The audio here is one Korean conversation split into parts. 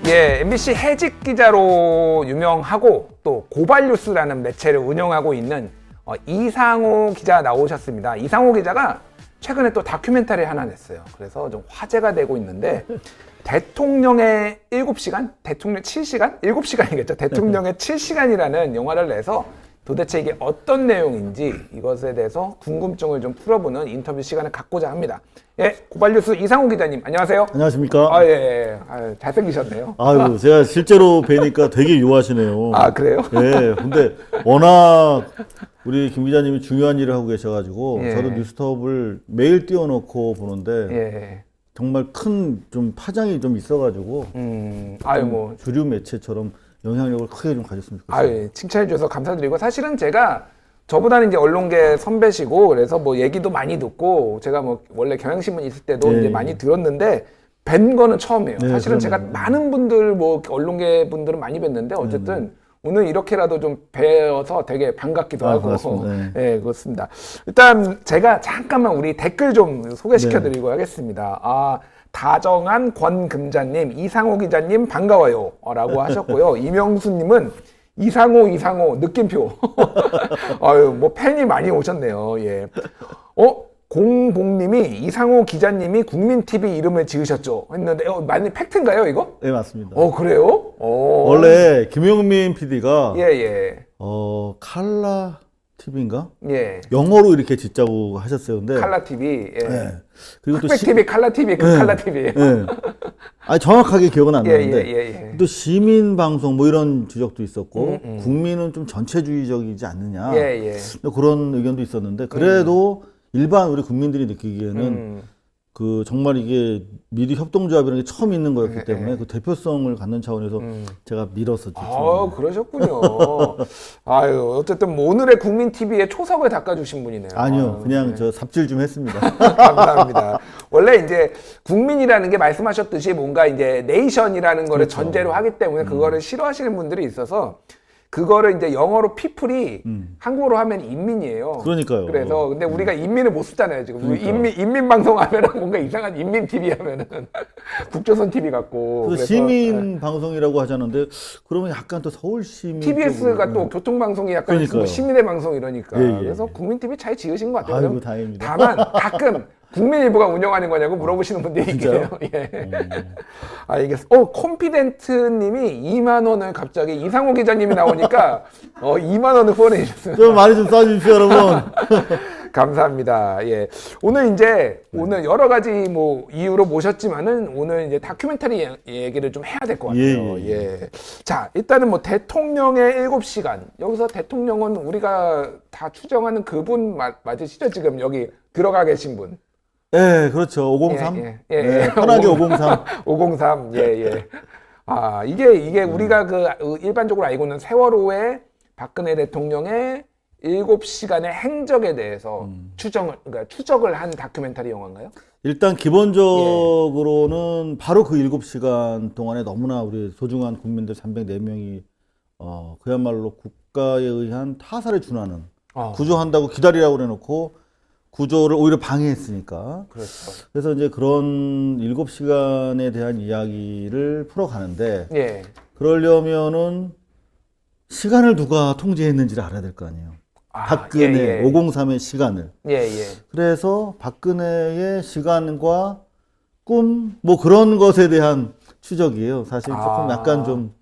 예, MBC 해직 기자로 유명하고 또 고발뉴스라는 매체를 운영하고 있는 이상호 기자 나오셨습니다. 이상호 기자가 최근에 또 다큐멘터리 하나 냈어요. 그래서 좀 화제가 되고 있는데 대통령의 7시간? 대통령 7시간? 7시간이겠죠. 대통령의 7시간이라는 영화를 내서 도대체 이게 어떤 내용인지 이것에 대해서 궁금증을 좀 풀어보는 인터뷰 시간을 갖고자 합니다. 예, 고발뉴스 이상호 기자님, 안녕하세요. 안녕하십니까? 아, 예, 예. 아, 잘생기셨네요. 아유, 제가 실제로 뵈니까 되게 유하시네요. 아, 그래요? 예, 근데 워낙 우리 김 기자님이 중요한 일을 하고 계셔가지고 예. 저도 뉴스톱을 매일 띄워놓고 보는데 예. 정말 큰 좀 파장이 좀 있어가지고 아유, 뭐. 주류 매체처럼 영향력을 크게 좀 가졌으면 좋겠어요. 아유, 칭찬해 주셔서 감사드리고 사실은 제가 저보다는 이제 언론계 선배시고 그래서 뭐 얘기도 많이 듣고 제가 뭐 원래 경향신문 있을 때도 네. 이제 많이 들었는데 뵌 거는 처음이에요. 네, 사실은 제가 그러네요. 많은 분들 뭐 언론계 분들은 많이 뵀는데 어쨌든 오늘 이렇게라도 좀 뵈어서 되게 반갑기도 하고 고맙습니다. 네, 그렇습니다. 일단 제가 잠깐만 우리 댓글 좀 소개시켜 드리고 하겠습니다. 아, 다정한 권금자님, 이상호 기자님 반가워요 라고 하셨고요. 이명수님은 이상호 느낌표. 아유, 뭐 팬이 많이 오셨네요. 예. 공봉님이 이상호 기자님이 국민TV 이름을 지으셨죠 했는데 많이 팩트인가요 이거? 네, 맞습니다. 그래요? 원래 김용민 PD가 예. 칼라 TV인가? 예. 영어로 이렇게 짓자고 하셨어요. 근데 칼라TV. 예. 네. 그리고 또 흑백TV, 칼라TV, 그 네. 칼라TV예요. 네. 아니 정확하게 기억은 안 예, 나는데 예. 또 시민 방송 뭐 이런 지적도 있었고 국민은 좀 전체주의적이지 않느냐 예. 그런 의견도 있었는데 그래도 일반 우리 국민들이 느끼기에는 그 정말 이게 미디 협동조합이라는 게 처음 있는 거였기 때문에 그 대표성을 갖는 차원에서 제가 밀었었죠. 아, 그러셨군요. 아유, 어쨌든 뭐 오늘의 국민TV에 초석을 닦아주신 분이네요. 아니요, 아유, 그냥 네. 저 삽질 좀 했습니다. 감사합니다. 원래 이제 국민이라는 게 말씀하셨듯이 뭔가 이제 네이션이라는 거를 그렇죠. 전제로 하기 때문에 그거를 싫어하시는 분들이 있어서 그거를 이제 영어로 피플이 한국어로 하면 인민이에요. 그러니까요. 그래서 근데 우리가 인민을 못 쓰잖아요 지금. 그러니까. 인민 방송 하면은 뭔가 이상한 인민 TV 하면은 국조선 TV 같고. 그래서 시민 방송이라고 하자는데 그러면 약간 또 서울 시민 TBS가 쪽으로, 또 교통방송이 약간 그러니까요. 뭐 시민의 방송 이러니까. 예. 그래서 국민TV 잘 지으신 것 같아요. 아이고 다행입니다. 다만 가끔 국민일보가 운영하는 거냐고 물어보시는 분들이 있어요. 예. 알겠습니다. 콤피덴트님이 2만 원을 갑자기 이상호 기자님이 나오니까 2만 원을 후원해 주셨습니다. 좀 많이 좀 써주십시오, 여러분. 감사합니다. 예. 오늘 이제 오늘 여러 가지 뭐 이유로 모셨지만은 오늘 이제 다큐멘터리 얘기를 좀 해야 될 것 같아요. 예. 자, 일단은 뭐 대통령의 7시간. 여기서 대통령은 우리가 다 추정하는 그분 맞으시죠? 지금 여기 들어가 계신 분. 네, 그렇죠. 503. 예. 네, 편하게 503. 503. 예. 아, 이게 우리가 그 일반적으로 알고 있는 세월호의 박근혜 대통령의 7시간의 행적에 대해서 추적을 한 다큐멘터리 영화인가요? 일단 기본적으로는 바로 그 7시간 동안에 너무나 우리 소중한 국민들 304명이 그야말로 국가에 의한 타살에 준하는 구조한다고 기다리라고 그래놓고 구조를 오히려 방해했으니까. 그렇죠. 그래서 이제 그런 7시간에 대한 이야기를 풀어가는데 예. 그러려면은 시간을 누가 통제했는지를 알아야 될 거 아니에요. 박근혜 503의 시간을. 예. 그래서 박근혜의 시간과 꿈, 뭐 그런 것에 대한 추적이에요. 사실 조금 약간 좀,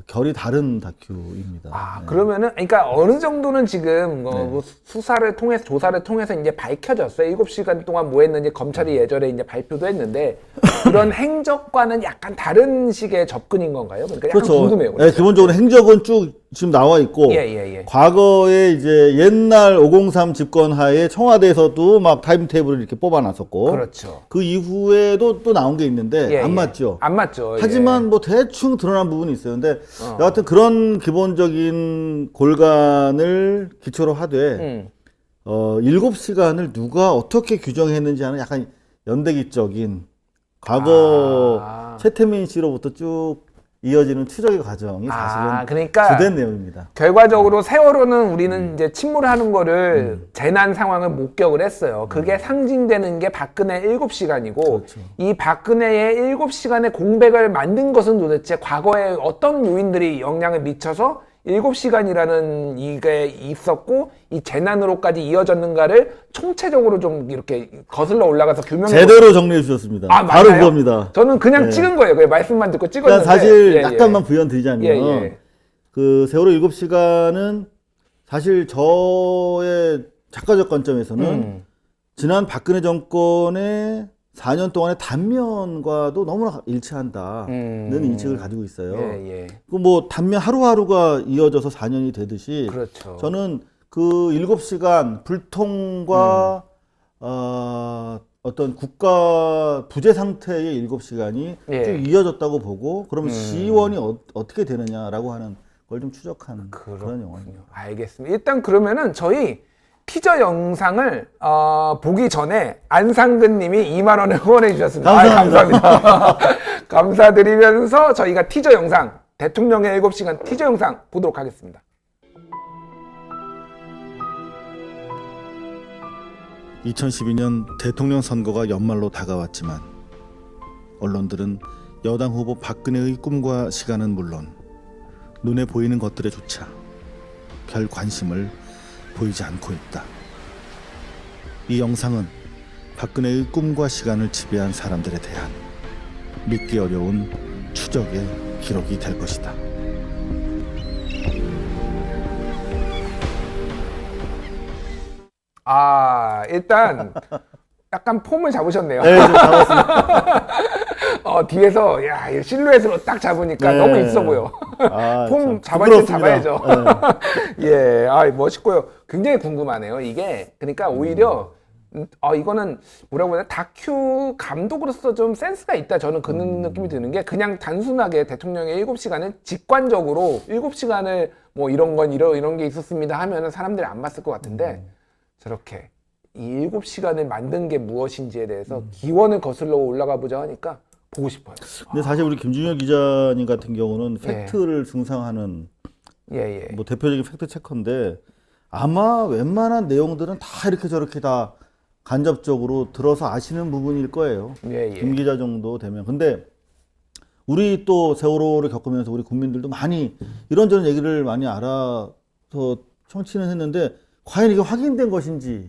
결이 다른 다큐입니다. 네. 그러면은, 그러니까 어느 정도는 지금 뭐 조사를 통해서 이제 밝혀졌어요. 7시간 동안 뭐 했는지 검찰이 예전에 이제 발표도 했는데 그런 행적과는 약간 다른 식의 접근인 건가요? 그러니까 약간 그렇죠. 궁금해요. 네, 기본적으로 행적은 쭉 지금 나와 있고 예. 과거에 이제 옛날 503 집권 하에 청와대에서도 막 타임테이블을 이렇게 뽑아놨었고 그렇죠. 그 이후에도 또 나온 게 있는데 안 맞죠. 안 맞죠. 하지만 뭐 대충 드러난 부분이 있어요. 근데 여하튼 그런 기본적인 골간을 기초로 하되 7시간을 누가 어떻게 규정했는지 하는 약간 연대기적인 과거 최태민 씨로부터 쭉 이어지는 추적의 과정이 사실은 그러니까 주된 내용입니다. 결과적으로 세월호는 우리는 이제 침몰하는 거를 재난 상황을 목격을 했어요. 그게 상징되는 게 박근혜 7시간이고 그렇죠. 이 박근혜의 7시간의 공백을 만든 것은 도대체 과거에 어떤 요인들이 영향을 미쳐서 7시간이라는 이게 있었고 이 재난으로까지 이어졌는가를 총체적으로 좀 이렇게 거슬러 올라가서 규명해 제대로 정리해 주셨습니다. 바로 맞나요? 그겁니다. 저는 그냥 네. 찍은 거예요. 그 말씀만 듣고 찍었는데. 그러니까 사실 예, 약간만 부연 드리자면 예. 그 세월호 7시간은 사실 저의 작가적 관점에서는 지난 박근혜 정권의 4년 동안의 단면과도 너무나 일치한다는 인식을 가지고 있어요. 예. 그 뭐 단면 하루하루가 이어져서 4년이 되듯이 그렇죠. 저는 그 7시간 불통과 어떤 국가 부재 상태의 7시간이 예. 쭉 이어졌다고 보고 그러면 시원이 어떻게 되느냐라고 하는 걸 좀 추적한 그런 영화입니다. 알겠습니다. 일단 그러면은 저희 티저 영상을 보기 전에 안상근 님이 2만 원을 후원해 주셨습니다. 감사합니다. 감사합니다. 감사드리면서 저희가 티저 영상, 대통령의 7시간 티저 영상 보도록 하겠습니다. (2012년) 대통령 선거가 연말로 다가왔지만 언론들은 여당 후보 박근혜의 꿈과 시간은 물론 눈에 보이는 것들에조차 별 관심을 보이지 않고 있다. 이 영상은 박근혜의 꿈과 시간을 지배한 사람들에 대한 믿기 어려운 추적의 기록이 될 것이다. 일단 약간 폼을 잡으셨네요. 네, 좀 잡았습니다. 뒤에서 야, 이 실루엣으로 딱 잡으니까 네. 너무 있어 보여. 폼 잡을 때 잡아야죠. 예, 멋있고요. 굉장히 궁금하네요. 이게 그러니까 오히려 이거는 뭐라고 해야 되나 다큐 감독으로서 좀 센스가 있다. 저는 그런 느낌이 드는 게 그냥 단순하게 대통령의 7시간을 직관적으로 7시간을 뭐 이런 건 이런 게 있었습니다 하면은 사람들이 안 봤을 것 같은데 저렇게 이 7시간을 만든 게 무엇인지에 대해서 기원을 거슬러 올라가 보자 하니까 보고 싶어요. 근데 사실 우리 김준혁 기자님 같은 경우는 팩트를 증상하는 뭐 대표적인 팩트 체커인데 아마 웬만한 내용들은 다 이렇게 저렇게 다 간접적으로 들어서 아시는 부분일 거예요. 김 기자 정도 되면. 근데 우리 또 세월호를 겪으면서 우리 국민들도 많이 이런저런 얘기를 많이 알아서 청취는 했는데 과연 이게 확인된 것인지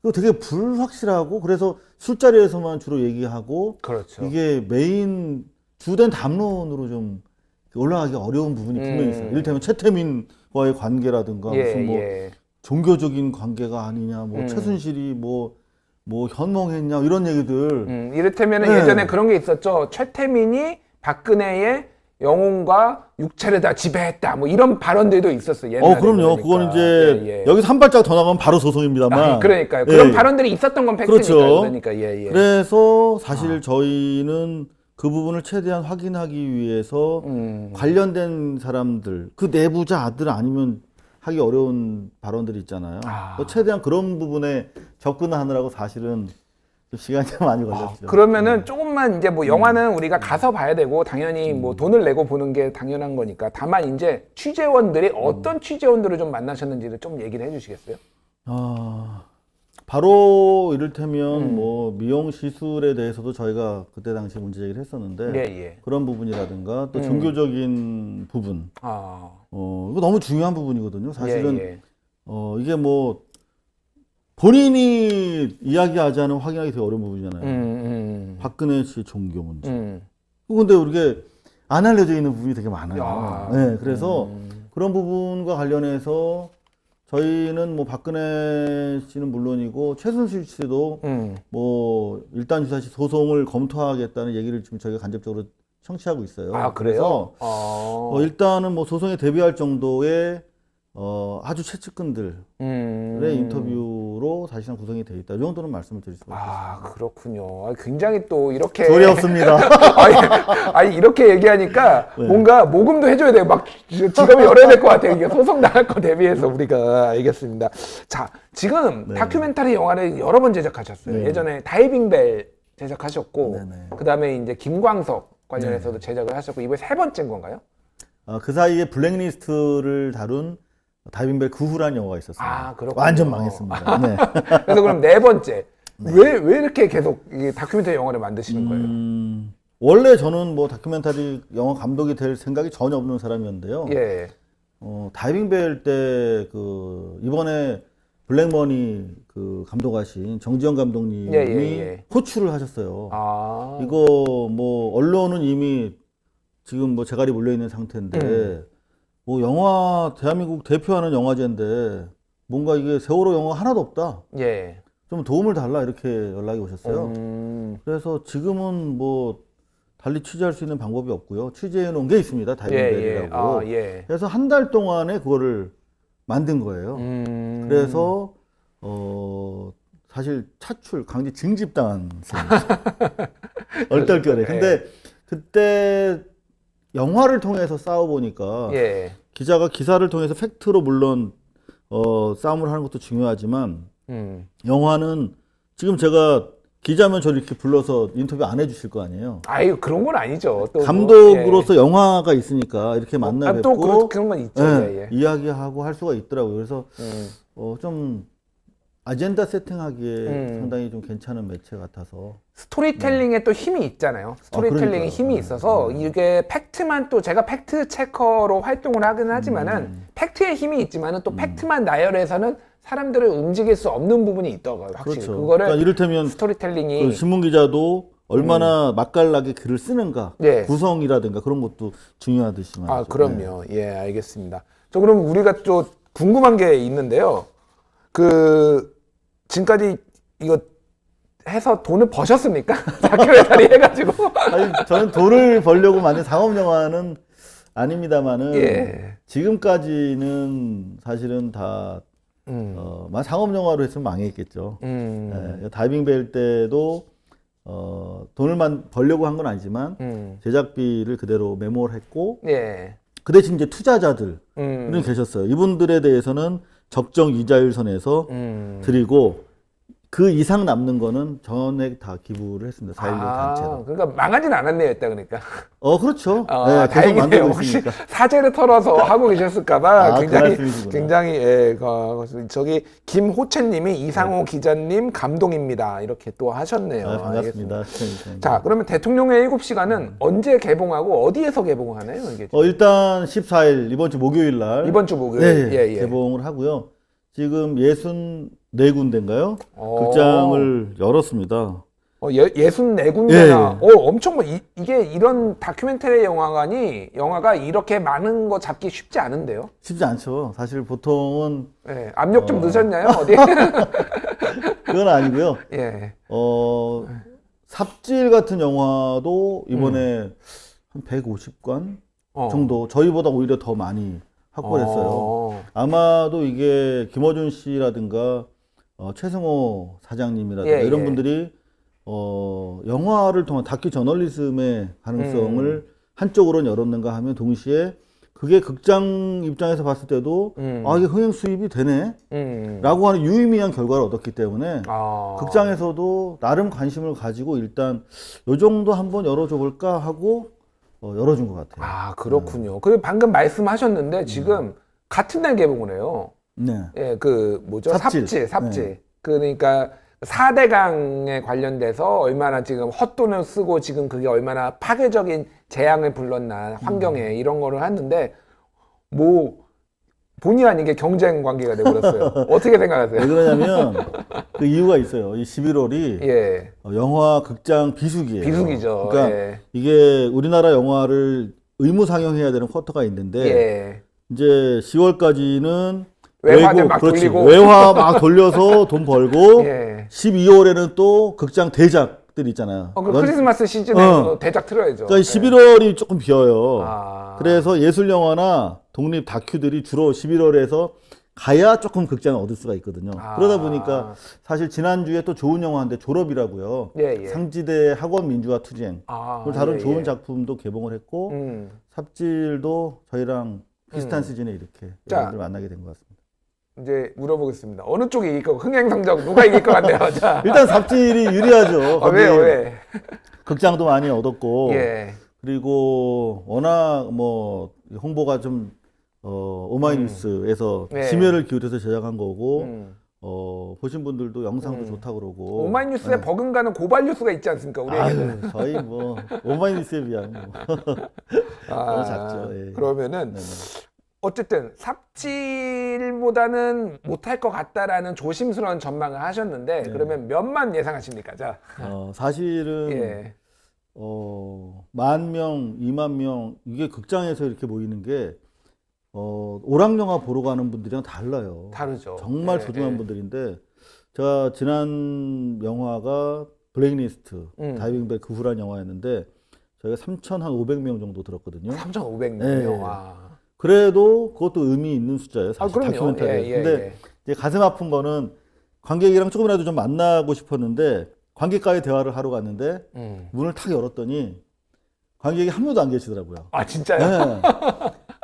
그거 되게 불확실하고 그래서 술자리에서만 주로 얘기하고 그렇죠. 이게 메인 주된 담론으로 좀 올라가기 어려운 부분이 분명히 있어요. 이를테면 최태민과의 관계라든가 무슨 뭐 종교적인 관계가 아니냐, 뭐 최순실이 뭐 현몽했냐 이런 얘기들. 이를테면 예전에 그런 게 있었죠. 최태민이 박근혜의 영혼과 육체를 다 지배했다. 뭐 이런 발언들도 있었어요. 옛날에. 그럼요. 그건 이제 여기서 한 발짝 더 나가면 바로 소송입니다만. 그러니까요. 그런 발언들이 있었던 건 팩트니까요. 그렇죠. 그러니까 그래서 사실 저희는 그 부분을 최대한 확인하기 위해서 관련된 사람들, 그 내부자들 아니면 하기 어려운 발언들이 있잖아요. 최대한 그런 부분에 접근하느라고 사실은 좀 시간이 많이 걸렸죠. 그러면은 조금만 이제 뭐 영화는 우리가 가서 봐야 되고 당연히 뭐 돈을 내고 보는 게 당연한 거니까 다만 이제 취재원들이 어떤 취재원들을 좀 만나셨는지를 좀 얘기를 해주시겠어요? 바로 이를테면 뭐 미용 시술에 대해서도 저희가 그때 당시 문제 제기를 했었는데 그런 부분이라든가 또 종교적인 부분 이거 너무 중요한 부분이거든요. 사실은 이게 뭐 본인이 이야기하지 않으면 확인하기 되게 어려운 부분이잖아요. 박근혜 씨의 종교 문제. 근데 우리가 안 알려져 있는 부분이 되게 많아요. 네, 그래서 그런 부분과 관련해서 저희는 뭐 박근혜 씨는 물론이고 최순실 씨도 뭐 일단 주사시 소송을 검토하겠다는 얘기를 지금 저희가 간접적으로 청취하고 있어요. 그래서 일단은 뭐 소송에 대비할 정도의 아주 최측근들의 인터뷰로 사실상 구성이 되어 있다. 이 정도는 말씀을 드릴 수가 있습니다. 그렇군요. 굉장히 또 이렇게 소리 없습니다. 아니 이렇게 얘기하니까 뭔가 모금도 해줘야 돼요. 막 지갑을 열어야 될 것 같아요. 이게 소송 나갈 거 대비해서 우리가 알겠습니다. 자, 지금 다큐멘터리 영화를 여러 번 제작하셨어요. 예전에 다이빙 벨 제작하셨고, 그 다음에 이제 김광석 관련해서도 제작을 하셨고 이번에 세 번째인 건가요? 그 사이에 블랙리스트를 다룬 다이빙벨 그 후란 영화가 있었어요. 아, 그렇군요. 완전 망했습니다. 네. 그래서 그럼 네 번째. 왜 이렇게 계속 이 다큐멘터리 영화를 만드시는 거예요? 원래 저는 뭐 다큐멘터리 영화 감독이 될 생각이 전혀 없는 사람이었는데요. 예. 다이빙벨 때 이번에 블랙머니 감독하신 정지영 감독님이 예. 호출을 하셨어요. 아. 이거 뭐 언론은 이미 지금 뭐 재갈이 몰려 있는 상태인데 뭐 영화 대한민국 대표하는 영화제인데 뭔가 이게 세월호 영화 하나도 없다. 예. 좀 도움을 달라 이렇게 연락이 오셨어요. 그래서 지금은 뭐 달리 취재할 수 있는 방법이 없고요. 취재해 놓은 게 있습니다. 다이빙벨이라고. 예. 그래서 한 달 동안에 그거를 만든 거예요. 그래서 사실 차출 강제 징집당한 셈이었어요. 얼떨결에. 근데 그때 영화를 통해서 싸워보니까 예. 기자가 기사를 통해서 팩트로 물론 싸움을 하는 것도 중요하지만 영화는 지금 제가 기자면 저를 이렇게 불러서 인터뷰 안 해주실 거 아니에요. 아유, 그런 건 아니죠. 또 감독으로서 영화가 있으니까 이렇게 만나 뵙고 또 그런 건 있죠. 예. 이야기하고 할 수가 있더라고요. 그래서 좀 아젠다 세팅하기에 상당히 좀 괜찮은 매체 같아서. 스토리텔링에 또 힘이 있잖아요. 스토리텔링에 그러니까요. 힘이 있어서 이게 팩트만 또 제가 팩트 체커로 활동을 하긴 하지만은 팩트에 힘이 있지만은 또 팩트만 나열해서는 사람들을 움직일 수 없는 부분이 있더라고요. 확실히 그렇죠. 그거를 그러니까 이를테면 스토리텔링이 신문 기자도 얼마나 맛깔나게 글을 쓰는가, 예. 구성이라든가 그런 것도 중요하듯이 말이죠. 아, 그럼요. 예, 알겠습니다. 저 그럼 우리가 또 궁금한 게 있는데요. 지금까지 이거 해서 돈을 버셨습니까? 다큐멘터리 해가지고. 아니, 저는 돈을 벌려고 만든 상업 영화는 아닙니다만은 예. 지금까지는 사실은 다 상업 영화로 했으면 망했겠죠. 예, 다이빙벨 때도 돈을 벌려고 한 건 아니지만 제작비를 그대로 메모를 했고 예. 그 대신 이제 투자자들은 계셨어요. 이분들에 대해서는 적정 이자율 선에서 드리고 그 이상 남는 거는 전액 다 기부를 했습니다. 4.16 단체로. 그러니까 망하진 않았네요, 일단 그러니까. 그렇죠. 네, 계속 다행이네요. 만들고 혹시 있으니까. 사제를 털어서 하고 계셨을까봐 그 굉장히 말씀이시구나. 굉장히 저기 김호채님이 이상호 기자님 감동입니다. 이렇게 또 하셨네요. 반갑습니다. 알겠습니다. 자, 그러면 대통령의 7시간은 언제 개봉하고 어디에서 개봉하나요? 이게 일단 14일 이번 주 목요일 날 이번 주 목요일. 네, 개봉을 하고요. 지금 64군데인가요? 극장을 열었습니다. 64군데나 엄청 이게 이런 다큐멘터리 영화가 이렇게 많은 거 잡기 쉽지 않은데요? 쉽지 않죠. 사실 보통은 네, 압력 좀 넣으셨나요? 어디? 그건 아니고요. 예. 삽질 같은 영화도 이번에 한 150관 정도 저희보다 오히려 더 많이 확보를 했어요. 아마도 이게 김어준 씨라든가 최승호 사장님이라든가 이런 분들이 영화를 통한 다큐 저널리즘의 가능성을 한쪽으로는 열었는가 하면 동시에 그게 극장 입장에서 봤을 때도 이게 흥행 수입이 되네 라고 하는 유의미한 결과를 얻었기 때문에 극장에서도 나름 관심을 가지고 일단 요 정도 한번 열어줘 볼까 하고 열어준 것 같아요. 아, 그렇군요. 그리고 방금 말씀하셨는데 지금 같은 날 개봉을 해요. 네. 예, 삽질. 네. 그러니까 4대강에 관련돼서 얼마나 지금 헛돈을 쓰고 지금 그게 얼마나 파괴적인 재앙을 불렀나 환경에 이런 거를 했는데 본의 아니게 경쟁 관계가 돼버렸어요. 어떻게 생각하세요? 왜 그러냐면 그 이유가 있어요. 이 11월이 예. 영화 극장 비수기예요. 비수기죠. 그러니까 예. 이게 우리나라 영화를 의무 상영해야 되는 쿼터가 있는데 예. 이제 10월까지는 외화들 막 돌리고 외화 막 돌려서 돈 벌고 예. 12월에는 또 극장 대작들 있잖아요. 크리스마스 시즌에 대작 틀어야죠. 그러니까 11월이 조금 비어요. 아. 그래서 예술 영화나 독립 다큐들이 주로 11월에서 가야 조금 극장을 얻을 수가 있거든요. 그러다 보니까 사실 지난주에 또 좋은 영화인데 졸업이라고요. 예. 상지대 학원 민주화 투쟁. 그걸 다룬 좋은 예. 작품도 개봉을 했고 삽질도 저희랑 비슷한 시즌에 이렇게 여러분들 만나게 된 것 같습니다. 이제 물어보겠습니다. 어느 쪽이 이길 거고 흥행 성적 누가 이길 것 같네요. 자. 일단 삽질이 유리하죠. 왜요? 왜? 극장도 많이 얻었고 예. 그리고 워낙 뭐 홍보가 좀 오마이뉴스에서 네. 심혈을 기울여서 제작한 거고 보신 분들도 영상도 좋다고 그러고. 오마이뉴스에 버금가는 고발 뉴스가 있지 않습니까? 우리에게는. 아유, 저희 뭐 오마이뉴스에 비하면 뭐 너무 작죠. 예. 그러면은 네네. 어쨌든 삽질보다는 못할 것 같다라는 조심스러운 전망을 하셨는데 네. 그러면 몇만 예상하십니까? 자, 사실은 예, 10,000명, 20,000명 이게 극장에서 이렇게 모이는 게 오락 영화 보러 가는 분들이랑 달라요. 다르죠. 정말 예, 소중한 예. 분들인데 제가 지난 영화가 블랙리스트, 다이빙백 그 후란 영화였는데 저희가 3,500명 정도 들었거든요. 3,500명이요. 네. 와. 그래도 그것도 의미 있는 숫자예요. 사실 그럼요. 다큐멘터리. 예, 예, 근데 예. 이제 가슴 아픈 거는 관객이랑 조금이라도 좀 만나고 싶었는데 관객과의 대화를 하러 갔는데 문을 탁 열었더니 관객이 한 명도 안 계시더라고요. 아, 진짜요? 네.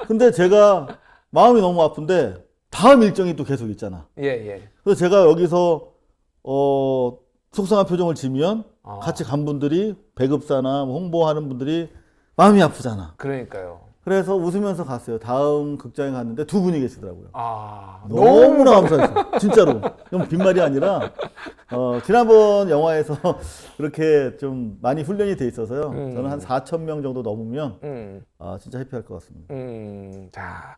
근데 제가 마음이 너무 아픈데 다음 일정이 또 계속 있잖아. 예, 예. 그래서 제가 여기서 속상한 표정을 지으면 아. 같이 간 분들이 배급사나 뭐 홍보하는 분들이 마음이 아프잖아. 그러니까요. 그래서 웃으면서 갔어요. 다음 극장에 갔는데 두 분이 계시더라고요. 아, 너무나 감사했어요. 진짜로. 이건 빈말이 아니라 지난번 영화에서 그렇게 좀 많이 훈련이 돼 있어서요. 저는 한 4,000명 정도 넘으면 진짜 해피할 것 같습니다. 자,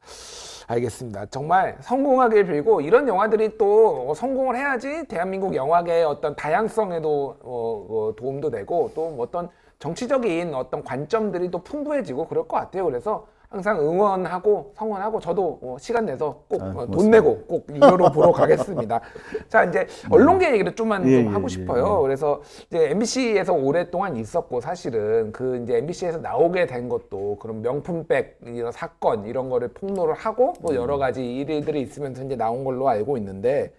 알겠습니다. 정말 성공하길 빌고 이런 영화들이 또 성공을 해야지 대한민국 영화계의 어떤 다양성에도 도움도 되고 또 어떤 정치적인 어떤 관점들이 또 풍부해지고 그럴 것 같아요. 그래서 항상 응원하고 성원하고 저도 시간 내서 꼭 돈 고맙습니다. 내고 꼭 이거로 보러 가겠습니다. 자, 이제 언론계 얘기를 좀만 예, 좀 하고 예, 싶어요. 그래서 이제 MBC에서 오랫동안 있었고 사실은 그 이제 MBC에서 나오게 된 것도 그런 명품백 이런 사건 이런 거를 폭로를 하고 뭐 여러 가지 일들이 있으면서 이제 나온 걸로 알고 있는데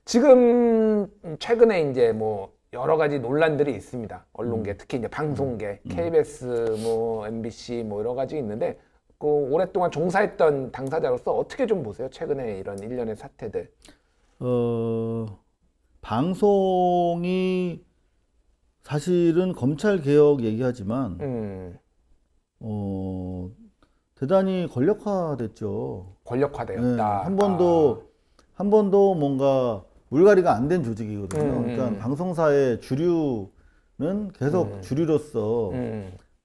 지금 최근에 이제 뭐 여러 가지 논란들이 있습니다. 언론계, 특히 이제 방송계, KBS, 뭐 MBC, 뭐 여러 가지 있는데 그 오랫동안 종사했던 당사자로서 어떻게 좀 보세요? 최근에 이런 일련의 사태들. 방송이 사실은 검찰 개혁 얘기하지만 대단히 권력화됐죠. 권력화되었다. 네, 한 번도 뭔가 물갈이가 안 된 조직이거든요. 그러니까 방송사의 주류는 계속 주류로서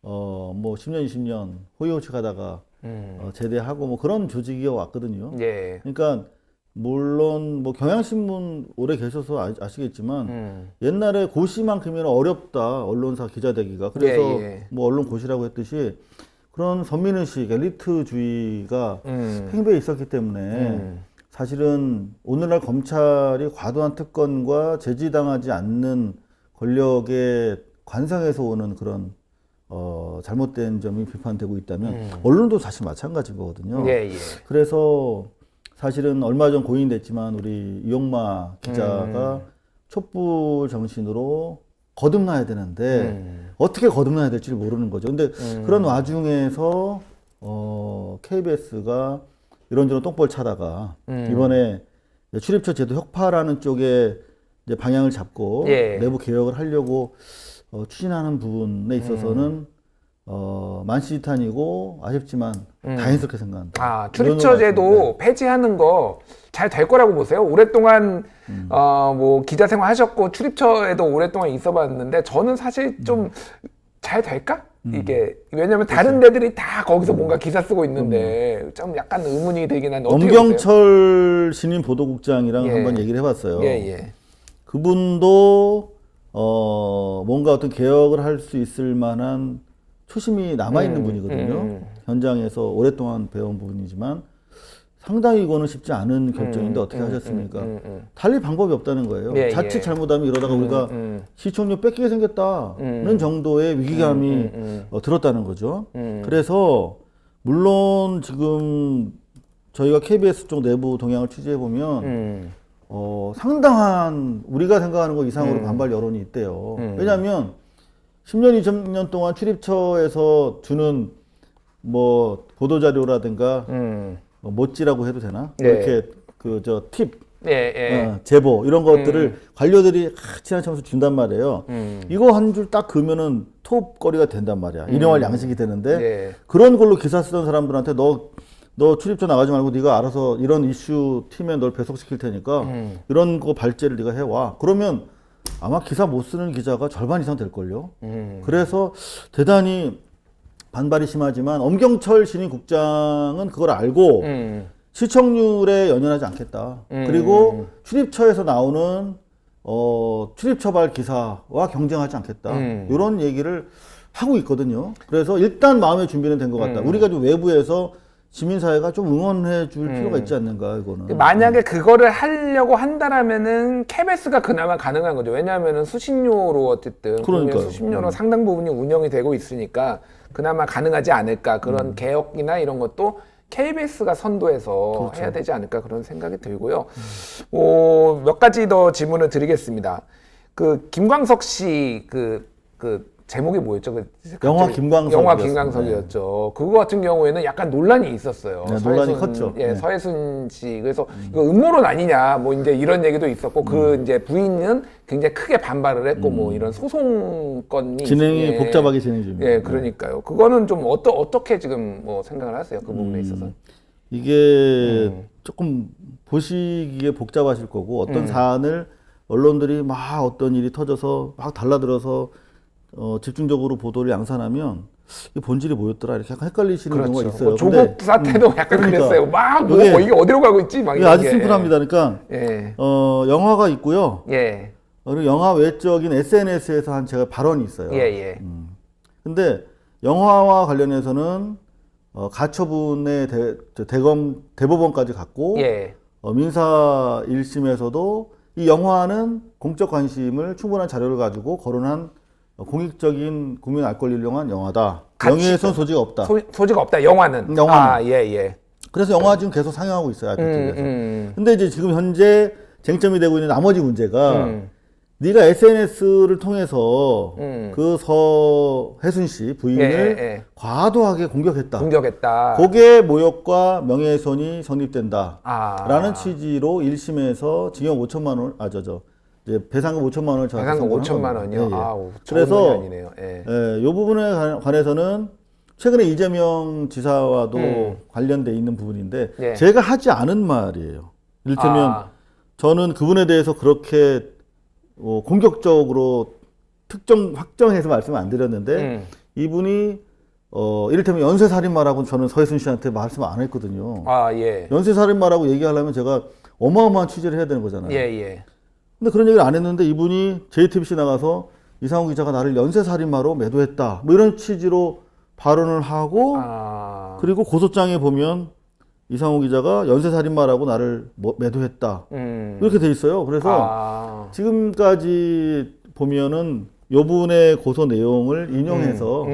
뭐 10년, 20년 호의호식 하다가 제대하고 뭐 그런 조직이 왔거든요. 예. 그러니까 물론 뭐 경향신문 오래 계셔서 아시겠지만 옛날에 고시만큼이나 어렵다 언론사 기자 되기가. 그래서 예, 예. 뭐 언론 고시라고 했듯이 그런 선민의식, 엘리트주의가 팽배해 있었기 때문에 사실은 오늘날 검찰이 과도한 특권과 제지당하지 않는 권력의 관성에서 오는 그런 잘못된 점이 비판되고 있다면 언론도 사실 마찬가지인 거거든요. 예, 예. 그래서 사실은 얼마 전 고인됐지만 우리 이용마 기자가 촛불 정신으로 거듭나야 되는데 어떻게 거듭나야 될지 모르는 거죠. 근데 그런 와중에서 KBS가 이런저런 똥볼 차다가 이번에 출입처 제도 혁파라는 쪽에 이제 방향을 잡고 예. 내부 개혁을 하려고 추진하는 부분에 있어서는 만시지탄이고 아쉽지만 다행스럽게 생각한다. 아, 출입처제도 폐지하는 거 잘 될 거라고 보세요? 오랫동안 뭐 기자 생활 하셨고 출입처에도 오랫동안 있어봤는데 저는 사실 좀 잘 될까? 이게 왜냐면 다른 데들이 다 거기서 뭔가 기사 쓰고 있는데 좀 약간 의문이 되긴 한데 어떻게 보세요? 엄경철 신임 보도국장이랑 예. 한번 얘기를 해봤어요. 예, 예. 그분도 뭔가 어떤 개혁을 할 수 있을 만한 초심이 남아있는 분이거든요. 현장에서 오랫동안 배운 부분이지만 상당히 이거는 쉽지 않은 결정인데 어떻게 하셨습니까? 달리 방법이 없다는 거예요. 예, 자칫 예. 잘못하면 이러다가 우리가 시청률 뺏기게 생겼다는 정도의 위기감이 들었다는 거죠. 그래서 물론 지금 저희가 KBS 쪽 내부 동향을 취재해보면 상당한 우리가 생각하는 것 이상으로 반발 여론이 있대요. 왜냐하면 10년, 20년 동안 출입처에서 주는 뭐 보도자료라든가 모찌라고 해도 되나? 네. 이렇게 팁 예, 예. 제보 이런 것들을 관료들이 친한 척해서 준단 말이에요. 이거 한 줄 딱 그으면은 톱거리가 된단 말이야. 일용할 양식이 되는데 예. 그런 걸로 기사 쓰던 사람들한테 너 출입처 나가지 말고 네가 알아서 이런 이슈 팀에 널 배속시킬 테니까 이런 거 발제를 네가 해와. 그러면 아마 기사 못 쓰는 기자가 절반 이상 될걸요. 그래서 대단히 반발이 심하지만 엄경철 신임 국장은 그걸 알고 시청률에 연연하지 않겠다. 그리고 출입처에서 나오는 출입처발 기사와 경쟁하지 않겠다. 이런 얘기를 하고 있거든요. 그래서 일단 마음의 준비는 된 것 같다. 우리가 좀 외부에서 시민사회가 좀 응원해 줄 필요가 있지 않는가, 이거는. 만약에 그거를 하려고 한다라면은 KBS가 그나마 가능한 거죠. 왜냐하면은 수신료로 어쨌든 그러니까요. 수신료로 상당 부분이 운영이 되고 있으니까 그나마 가능하지 않을까. 그런 개혁이나 이런 것도 KBS가 선도해서 그렇죠. 해야 되지 않을까 그런 생각이 들고요. 몇 가지 더 질문을 드리겠습니다. 그 김광석 씨 그 제목이 뭐였죠? 영화 김광석이었습니다. 영화 김광석이었죠. 그거 같은 경우에는 약간 논란이 있었어요. 네, 논란이 컸죠. 예, 네. 서혜순 씨. 그래서 이거 음모론 아니냐, 뭐 이제 이런 얘기도 있었고, 그 이제 부인은 굉장히 크게 반발을 했고, 뭐 이런 소송건이 진행이 예, 복잡하게 진행 중입니다. 예, 그러니까요. 그거는 좀 어떻게 지금 뭐 생각을 하세요? 그 부분에 있어서. 이게 조금 보시기에 복잡하실 거고 어떤 사안을 언론들이 막 어떤 일이 터져서 막 달라들어서 집중적으로 보도를 양산하면 이 본질이 뭐였더라 이렇게 약간 헷갈리시는 경우가 있어요. 뭐 조국 사태도 약간 그러니까 그랬어요. 막 뭐 이게- 이게 어디로 가고 있지? 막 이게 이런 아주 게. 심플합니다. 그러니까 예. 영화가 있고요. 예. 그리고 영화 외적인 SNS에서 한 제가 발언이 있어요. 예, 예. 근데 영화와 관련해서는 가처분의 대법원까지 갔고 예. 민사 1심에서도 이 영화는 공적 관심을 충분한 자료를 가지고 거론한 공익적인 국민 알 권리를 이용한 영화다. 명예훼손 소지가 없다. 소지가 없다. 영화는. 영화는. 아, 예, 예. 그래서 영화 지금 계속 상영하고 있어요. IPTV에서. 음. 근데 이제 지금 현재 쟁점이 되고 있는 나머지 문제가 네가 SNS를 통해서 그 서혜순 씨 부인을 예. 과도하게 공격했다. 공격했다. 고개 모욕과 명예훼손이 성립된다. 아. 라는 취지로 1심에서 징역 5천만 원, 이제 배상금 5천만 원을 저한테 배상금 선고한 5천만 원이요. 겁니다. 예, 예. 아우, 그래서 아니네요. 예. 이 부분에 관해서는 최근에 이재명 지사와도 관련돼 있는 부분인데 예. 제가 하지 않은 말이에요. 이를테면 아. 저는 그분에 대해서 그렇게 공격적으로 확정해서 말씀을 안 드렸는데 이분이 이를테면 연쇄살인마라고 저는 서혜순 씨한테 말씀 안 했거든요. 아, 예. 연쇄살인마라고 얘기하려면 제가 어마어마한 취재를 해야 되는 거잖아요. 예, 예. 근데 그런 얘기를 안 했는데 이분이 JTBC 나가서 이상호 기자가 나를 연쇄살인마로 매도했다. 뭐 이런 취지로 발언을 하고 아. 그리고 고소장에 보면 이상호 기자가 연쇄살인마라고 나를 매도했다. 이렇게 돼 있어요. 그래서 지금까지 보면은 요분의 고소 내용을 인용해서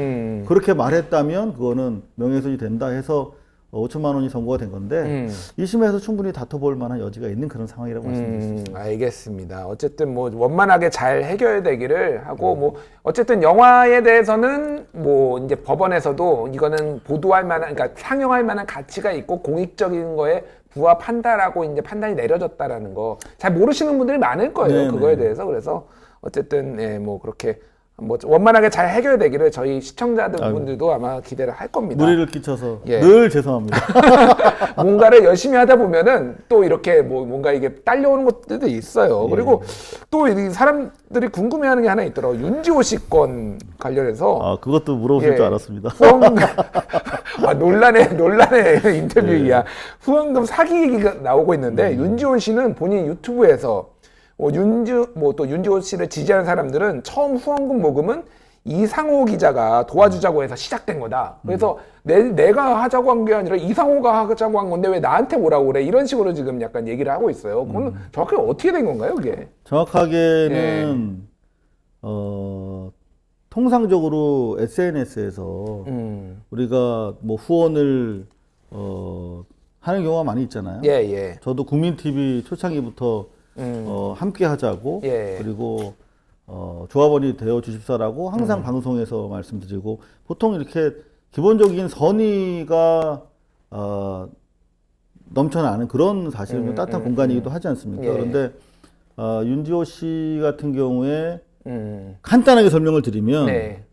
그렇게 말했다면 그거는 명예훼손이 된다 해서 5천만 원이 선고가 된 건데 2심에서 충분히 다퉈볼 만한 여지가 있는 그런 상황이라고 말씀드릴 수 있습니다. 알겠습니다. 어쨌든 뭐 원만하게 잘 해결되기를 하고 뭐 어쨌든 영화에 대해서는 뭐 이제 법원에서도 이거는 보도할 만한 그러니까 상영할 만한 가치가 있고 공익적인 거에 부합한다라고 이제 판단이 내려졌다라는 거 잘 모르시는 분들이 많을 거예요. 네네. 그거에 대해서 그래서 어쨌든 예, 뭐 그렇게 뭐 원만하게 잘 해결되기를 저희 시청자분들도 아마 기대를 할 겁니다. 무리를 끼쳐서 예. 늘 죄송합니다. 뭔가를 열심히 하다 보면은 또 이렇게 뭐 뭔가 이게 딸려오는 것들도 있어요. 그리고 또 이 사람들이 궁금해하는 게 하나 있더라고. 윤지호 씨 건 관련해서 그것도 물어보실 줄 알았습니다. 후원금 논란의 인터뷰야. 후원금 사기 얘기가 나오고 있는데 윤지호 씨는 본인 유튜브에서 또 윤지호 씨를 지지하는 사람들은 처음 후원금 모금은 이상호 기자가 도와주자고 해서 시작된 거다. 그래서 내가 하자고 한 게 아니라 이상호가 하자고 한 건데 왜 나한테 오라고 그래? 이런 식으로 지금 약간 얘기를 하고 있어요. 그건 정확하게 어떻게 된 건가요, 그게? 정확하게는 통상적으로 SNS에서 우리가 뭐 후원을 하는 경우가 많이 있잖아요. 예, 예. 저도 국민TV 초창기부터 함께 하자고 예. 그리고 조합원이 되어 주십사라고 항상 방송에서 말씀드리고 보통 이렇게 기본적인 선의가 넘쳐나는 그런 사실은 좀 따뜻한 공간이기도 하지 않습니까? 예. 그런데 윤지호 씨 같은 경우에 간단하게 설명을 드리면 네.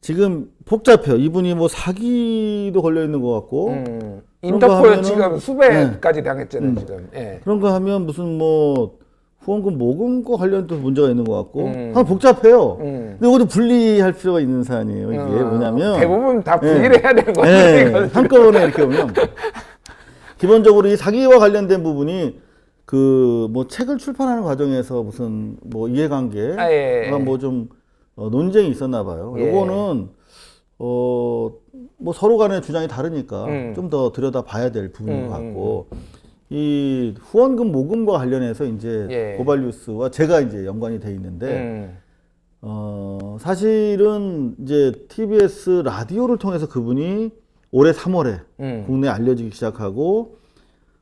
지금 복잡해요. 이분이 뭐 사기도 걸려 있는 것 같고 그런 거 인터폴 하면은- 지금 수배까지 당했잖아요, 지금. 예. 그런 거 하면 무슨 뭐 후원금 모금과 관련된 문제가 있는 것 같고 한 복잡해요. 근데 이것도 분리할 필요가 있는 사안이에요. 이게 뭐냐면 대부분 다 분리를 해야 되는 거죠. 네, 한꺼번에 이렇게 보면 기본적으로 이 사기와 관련된 부분이 그 뭐 책을 출판하는 과정에서 무슨 뭐 이해관계가 아, 예. 뭐 좀 논쟁이 있었나 봐요. 예. 요거는 뭐 서로 간의 주장이 다르니까 좀 더 들여다 봐야 될 부분인 것 같고 이 후원금 모금과 관련해서 이제 예. 고발뉴스와 제가 이제 연관이 돼 있는데 사실은 이제 TBS 라디오를 통해서 그분이 올해 3월에 국내에 알려지기 시작하고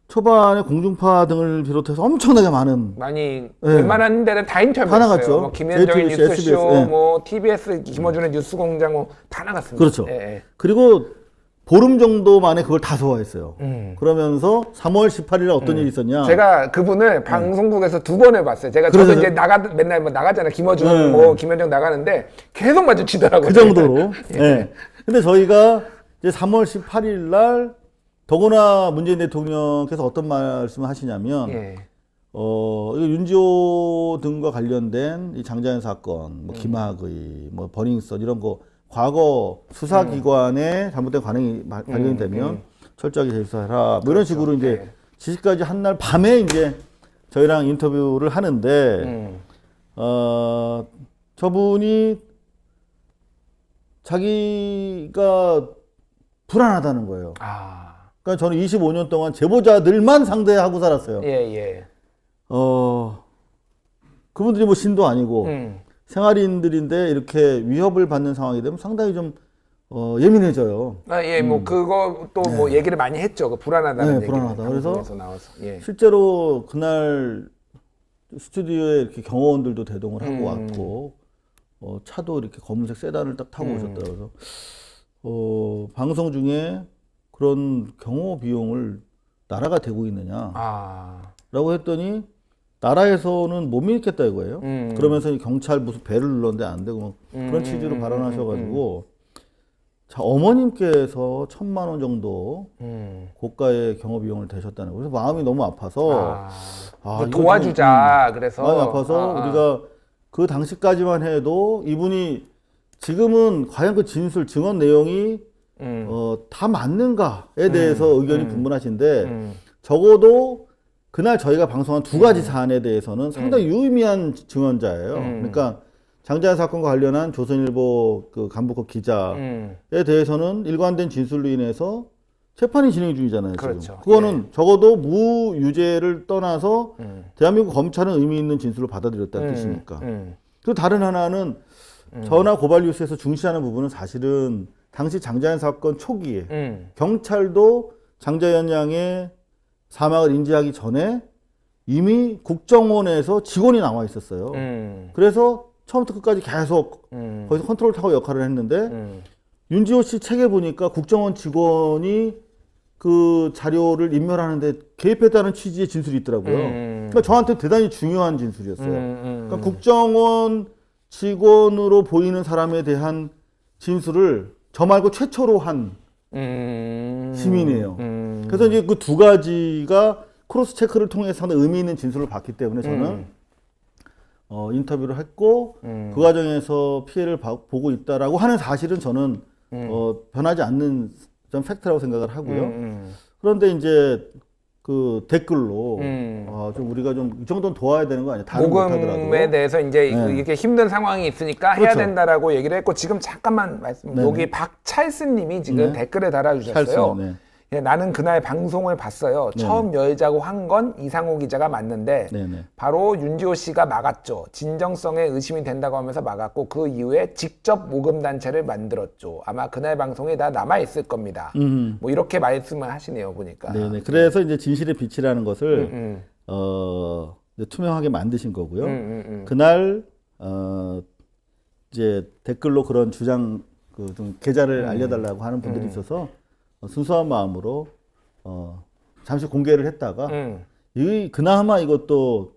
초반에 공중파 등을 비롯해서 엄청나게 많은 많이 웬만한 데는 다 인터뷰했어요. 다 나갔죠. 뭐 김현정의 JTBC, 뉴스쇼, SBS, 뭐 TBS 김어준의 뉴스공장 뭐 다 나갔습니다. 그렇죠. 예. 그리고 보름 정도 만에 그걸 다 소화했어요. 그러면서 3월 18일에 어떤 일이 있었냐? 제가 그분을 방송국에서 2번을 봤어요. 제가 저도 이제 맨날 뭐 나가잖아요. 김어준, 뭐 김현정 나가는데 계속 마주치더라고요. 그 정도로. 예. 근데 저희가 이제 3월 18일 날 더구나 문재인 대통령께서 어떤 말씀을 하시냐면 예. 이거 윤지호 등과 관련된 이 장자연 사건, 뭐 김학의, 뭐 버닝썬 이런 거 과거 수사기관에 잘못된 관행이 발견이 되면 철저하게 재수사해라. 뭐 이런 식으로 이제 지시까지 한 날 밤에 이제 저희랑 인터뷰를 하는데 저분이 자기가 불안하다는 거예요. 그러니까 저는 25년 동안 제보자들만 상대하고 살았어요. 예. 그분들이 뭐 신도 아니고 생활인들인데 이렇게 위협을 받는 상황이 되면 상당히 좀 예민해져요. 예, 뭐 그거 또 뭐 얘기를 많이 했죠. 그 불안하다는 네, 얘기를 불안하다. 그래서 방송에서 나와서. 예. 실제로 그날 스튜디오에 이렇게 경호원들도 대동을 하고 왔고 차도 이렇게 검은색 세단을 딱 타고 오셨더라고요. 그래서 방송 중에 그런 경호 비용을 나라가 대고 있느냐라고 했더니 나라에서는 못 믿겠다 이거예요. 그러면서 이 경찰 무슨 배를 눌렀는데 안 되고 뭐 그런 취지로 발언하셔가지고 자 어머님께서 1,000만 원 정도 고가의 경호 비용을 대셨다는 거예요. 그래서 마음이 너무 아파서 뭐 도와주자. 그래서 마음이 아파서 우리가 그 당시까지만 해도 이분이 지금은 과연 그 진술 증언 내용이 다 맞는가에 대해서 의견이 분분하신데 적어도 그날 저희가 방송한 2가지 사안에 대해서는 상당히 유의미한 증언자예요. 그러니까 장자연 사건과 관련한 조선일보 그 간부급 기자에 대해서는 일관된 진술로 인해서 재판이 진행 중이잖아요. 그렇죠. 지금. 그거는 적어도 무유죄를 떠나서 대한민국 검찰은 의미 있는 진술을 받아들였다는 뜻이니까. 또 다른 하나는 전화 고발 뉴스에서 중시하는 부분은 사실은 당시 장자연 사건 초기에 경찰도 장자연 양의 사망을 인지하기 전에 이미 국정원에서 직원이 나와 있었어요. 그래서 처음부터 끝까지 계속 거기서 컨트롤 타워 역할을 했는데 윤지호 씨 책에 보니까 국정원 직원이 그 자료를 인멸하는데 개입했다는 취지의 진술이 있더라고요. 그러니까 저한테 대단히 중요한 진술이었어요. 그러니까 국정원 직원으로 보이는 사람에 대한 진술을 저 말고 최초로 한 시민이에요. 그래서 이제 그 2가지가 크로스 체크를 통해서 상당히 의미 있는 진술을 받기 때문에 저는 인터뷰를 했고 그 과정에서 피해를 보고 있다라고 하는 사실은 저는 변하지 않는 좀 팩트라고 생각을 하고요. 그런데 이제 그 댓글로 좀 우리가 좀 이 정도는 도와야 되는 거 아니야? 다른 못하더라도. 모금에 대해서 이제 이렇게 힘든 상황이 있으니까 해야 그렇죠. 된다라고 얘기를 했고 지금 잠깐만 말씀. 여기 박찰스님이 지금 댓글에 달아주셨어요. 찰스, 예, 나는 그날 방송을 봤어요. 처음 열자고 한 건 이상호 기자가 맞는데 바로 윤지호 씨가 막았죠. 진정성에 의심이 된다고 하면서 막았고 그 이후에 직접 모금 단체를 만들었죠. 아마 그날 방송에 다 남아 있을 겁니다. 뭐 이렇게 말씀을 하시네요, 보니까. 네네. 그래서 이제 진실의 빛이라는 것을 이제 투명하게 만드신 거고요. 그날 이제 댓글로 그런 주장 그 좀 계좌를 알려달라고 하는 분들이 있어서 순수한 마음으로 잠시 공개를 했다가 그나마 이것도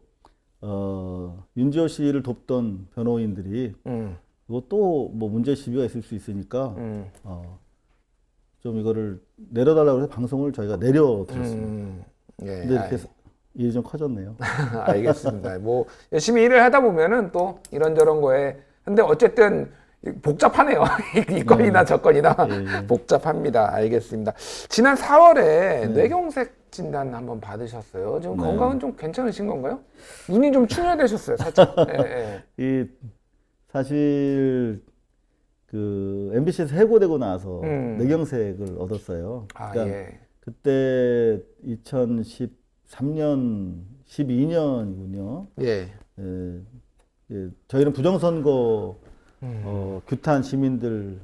윤지호 씨를 돕던 변호인들이 이것도 뭐 문제 시비가 있을 수 있으니까 좀 이거를 내려달라고 해서 방송을 저희가 내려드렸습니다. 예, 근데 이렇게 일이 좀 커졌네요. 알겠습니다. 뭐 열심히 일을 하다 보면은 또 이런저런 거에 근데 어쨌든 복잡하네요. 이 건이나 저 건이나 예. 복잡합니다. 알겠습니다. 지난 4월에 뇌경색 진단 한번 받으셨어요. 지금 건강은 좀 괜찮으신 건가요? 눈이 좀 충혈되셨어요, 살짝. 예, 이 사실 그 MBC에서 해고되고 나서 뇌경색을 얻었어요. 아, 그러니까 예. 그때 2013년, 12년이군요. 예. 저희는 부정선거 규탄 시민들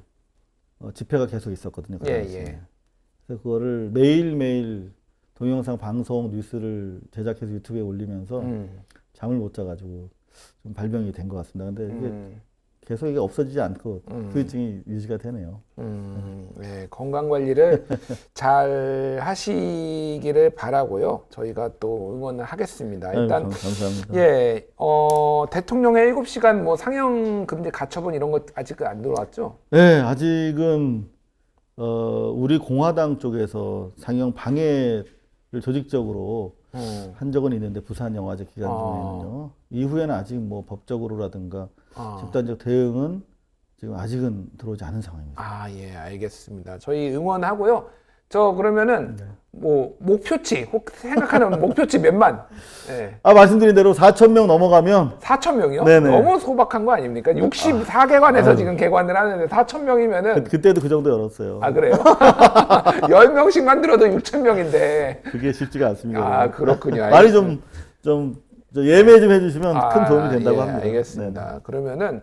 집회가 계속 있었거든요. 그 예, 당시에. 예. 그래서 그거를 매일매일 동영상 방송 뉴스를 제작해서 유튜브에 올리면서 잠을 못 자가지고 좀 발병이 된 것 같습니다. 근데 이게 계속 이게 없어지지 않고 후유증이 유지가 되네요. 네, 건강 관리를 잘 하시기를 바라고요. 저희가 또 응원을 하겠습니다. 일단 감사합니다. 예, 대통령의 7시간 뭐 상영 금지 가처분 이런 거 아직 안 들어왔죠? 네, 아직은 우리 공화당 쪽에서 상영 방해를 조직적으로 한 적은 있는데 부산 영화제 기간 중에는요. 이후에는 아직 뭐 법적으로라든가 집단적 대응은 지금 아직은 들어오지 않은 상황입니다. 아, 예, 알겠습니다. 저희 응원하고요. 저 그러면은 뭐 목표치 혹 생각하는 목표치 몇만? 예. 말씀드린 대로 4,000명 넘어가면 4,000명이요? 네네. 너무 소박한 거 아닙니까? 64개관에서 지금 개관을 하는데 4,000명이면은 그때도 그 정도 열었어요. 아, 그래요? 10명씩 만들어도 6,000명인데. 그게 쉽지가 않습니다. 아, 그렇군요. 말이 좀 예매 좀 해주시면 큰 도움이 된다고 예, 합니다. 알겠습니다. 네네. 그러면은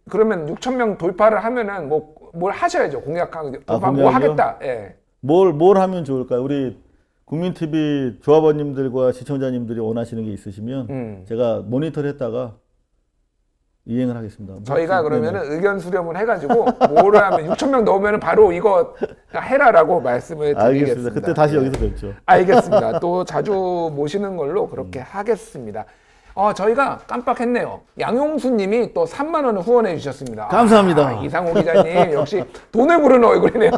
그러면 6,000명 돌파를 하면은 뭘 하셔야죠. 공약하고 뭐 공약이요? 하겠다. 예. 뭘 하면 좋을까요? 우리 국민TV 조합원님들과 시청자님들이 원하시는 게 있으시면 제가 모니터를 했다가 이행을 하겠습니다. 저희가 그러면은 의견 수렴을 해가지고 뭐를 하면 6,000명 넣으면 바로 이거 해라라고 말씀을 드리겠습니다. 알겠습니다. 그때 다시 예. 여기서 뵙죠. 알겠습니다. 또 자주 모시는 걸로 그렇게 하겠습니다. 저희가 깜빡했네요. 양용수님이 또 3만 원을 후원해 주셨습니다. 감사합니다. 이상호 기자님 역시 돈을 부르는 얼굴이네요.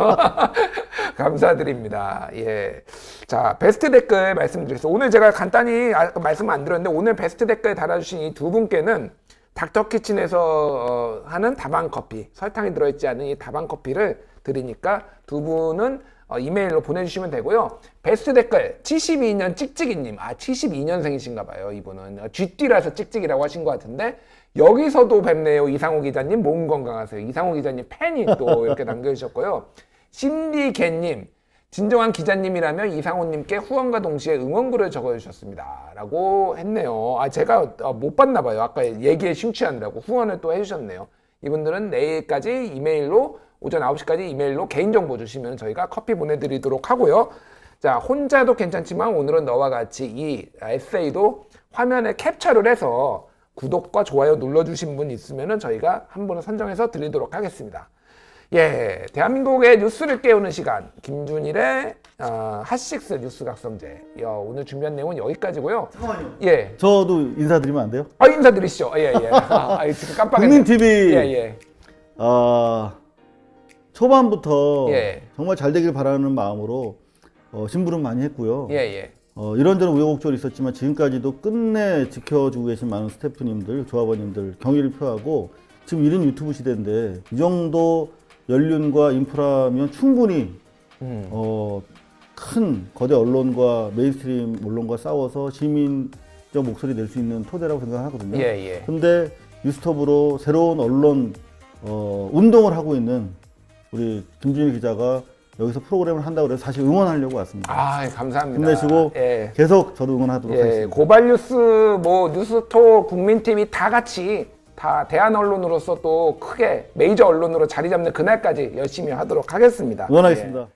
감사드립니다. 예. 자, 베스트 댓글 말씀드리겠습니다. 오늘 제가 간단히 말씀 안 드렸는데 오늘 베스트 댓글 달아주신 이 두 분께는 닥터키친에서 하는 다방 커피, 설탕이 들어있지 않은 이 다방 커피를 드리니까 두 분은 이메일로 보내주시면 되고요. 베스트 댓글 72년 찍찍이님, 72년생이신가 봐요. 이분은 쥐띠라서 찍찍이라고 하신 것 같은데 여기서도 뵙네요. 이상호 기자님 몸 건강하세요. 이상호 기자님 팬이 또 이렇게 남겨주셨고요. 신디개님, 진정한 기자님이라면 이상호님께 후원과 동시에 응원글을 적어주셨습니다. 라고 했네요. 제가 못 봤나 봐요. 아까 얘기에 심취하느라고 후원을 또 해주셨네요. 이분들은 내일까지 이메일로 오전 9시까지 이메일로 개인정보 주시면 저희가 커피 보내드리도록 하고요. 자, 혼자도 괜찮지만 오늘은 너와 같이 이 에세이도 화면에 캡처를 해서 구독과 좋아요 눌러주신 분 있으면 저희가 한 분을 선정해서 드리도록 하겠습니다. 예, 대한민국의 뉴스를 깨우는 시간 김준일의 핫식스 뉴스 각성제. 오늘 준비한 내용은 여기까지고요. 잠깐만요. 예, 저도 인사드리면 안 돼요? 인사드리시죠. 예. 지금 깜빡했네요. 국민TV 예. 초반부터 예. 정말 잘 되길 바라는 마음으로 심부름 많이 했고요. 예. 이런저런 우여곡절이 있었지만 지금까지도 끝내 지켜주고 계신 많은 스태프님들, 조합원님들 경의를 표하고 지금 1인 유튜브 시대인데 이 정도 연륜과 인프라면 충분히 큰 거대 언론과 메인스트림 언론과 싸워서 시민적 목소리 낼 수 있는 토대라고 생각하거든요. 예. 근데 뉴스톱으로 새로운 언론 운동을 하고 있는 우리 김준일 기자가 여기서 프로그램을 한다고 해서 사실 응원하려고 왔습니다. 감사합니다. 힘내시고 예. 계속 저도 응원하도록 하겠습니다. 고발뉴스, 뉴스톡, 국민TV 다 같이 다 대한 언론으로서 또 크게 메이저 언론으로 자리 잡는 그날까지 열심히 하도록 하겠습니다. 응원하겠습니다. 예.